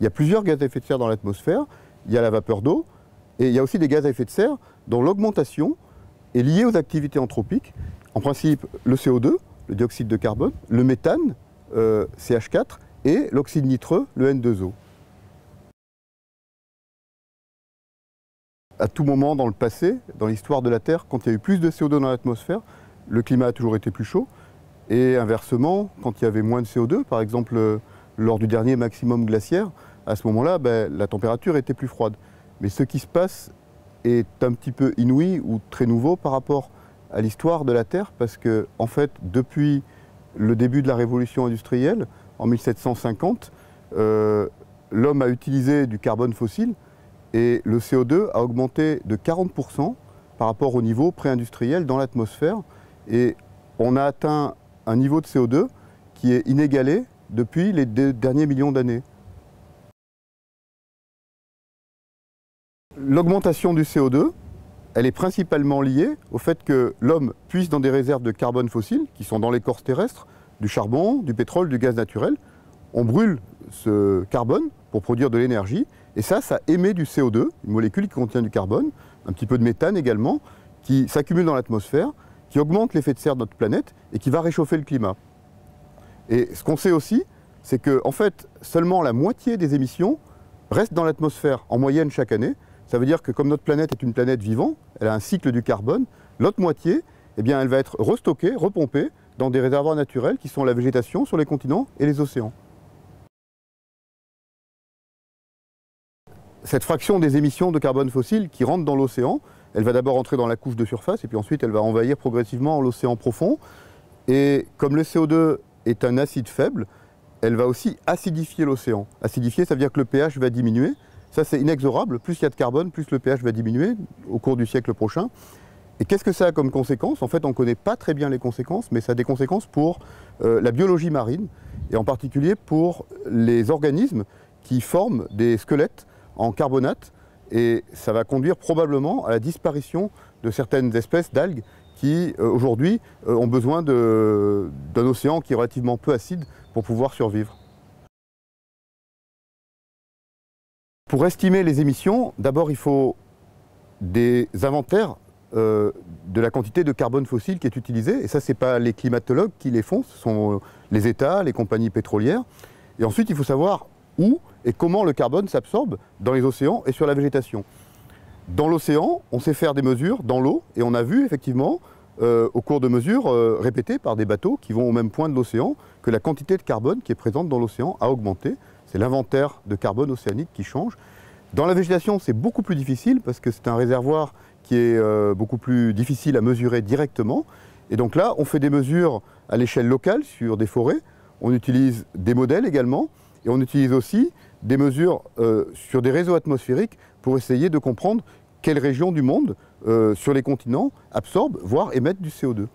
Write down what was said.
Il y a plusieurs gaz à effet de serre dans l'atmosphère. Il y a la vapeur d'eau et il y a aussi des gaz à effet de serre dont l'augmentation est liée aux activités anthropiques. En principe, le CO2, le dioxyde de carbone, le méthane, CH4, et l'oxyde nitreux, le N2O. À tout moment dans le passé, dans l'histoire de la Terre, quand il y a eu plus de CO2 dans l'atmosphère, le climat a toujours été plus chaud. Et inversement, quand il y avait moins de CO2, par exemple lors du dernier maximum glaciaire, à ce moment-là, la température était plus froide. Mais ce qui se passe est un petit peu inouï ou très nouveau par rapport à l'histoire de la Terre, parce que, en fait, depuis le début de la révolution industrielle, en 1750, l'homme a utilisé du carbone fossile et le CO2 a augmenté de 40% par rapport au niveau pré-industriel dans l'atmosphère. Et on a atteint un niveau de CO2 qui est inégalé depuis les derniers millions d'années. L'augmentation du CO2, elle est principalement liée au fait que l'homme puise dans des réserves de carbone fossile, qui sont dans l'écorce terrestre, du charbon, du pétrole, du gaz naturel. On brûle ce carbone pour produire de l'énergie, et ça émet du CO2, une molécule qui contient du carbone, un petit peu de méthane également, qui s'accumule dans l'atmosphère, qui augmente l'effet de serre de notre planète et qui va réchauffer le climat. Et ce qu'on sait aussi, c'est que en fait, seulement la moitié des émissions restent dans l'atmosphère en moyenne chaque année. Ça veut dire que comme notre planète est une planète vivante, elle a un cycle du carbone, l'autre moitié, eh bien, elle va être restockée, repompée dans des réservoirs naturels qui sont la végétation sur les continents et les océans. Cette fraction des émissions de carbone fossile qui rentrent dans l'océan, elle va d'abord entrer dans la couche de surface et puis ensuite elle va envahir progressivement l'océan profond. Et comme le CO2 est un acide faible, elle va aussi acidifier l'océan. Acidifier, ça veut dire que le pH va diminuer. Ça, c'est inexorable. Plus il y a de carbone, plus le pH va diminuer au cours du siècle prochain. Et qu'est-ce que ça a comme conséquence? En fait, on ne connaît pas très bien les conséquences, mais ça a des conséquences pour la biologie marine, et en particulier pour les organismes qui forment des squelettes en carbonate. Et ça va conduire probablement à la disparition de certaines espèces d'algues qui, aujourd'hui, ont besoin d'un océan qui est relativement peu acide pour pouvoir survivre. Pour estimer les émissions, d'abord il faut des inventaires de la quantité de carbone fossile qui est utilisée. Et ça, ce n'est pas les climatologues qui les font, ce sont les États, les compagnies pétrolières. Et ensuite, il faut savoir où et comment le carbone s'absorbe dans les océans et sur la végétation. Dans l'océan, on sait faire des mesures dans l'eau, et on a vu effectivement, au cours de mesures répétées par des bateaux qui vont au même point de l'océan, que la quantité de carbone qui est présente dans l'océan a augmenté. C'est l'inventaire de carbone océanique qui change. Dans la végétation, c'est beaucoup plus difficile parce que c'est un réservoir qui est beaucoup plus difficile à mesurer directement. Et donc là, on fait des mesures à l'échelle locale sur des forêts. On utilise des modèles également. Et on utilise aussi des mesures sur des réseaux atmosphériques pour essayer de comprendre quelles régions du monde, sur les continents, absorbent, voire émettent du CO2.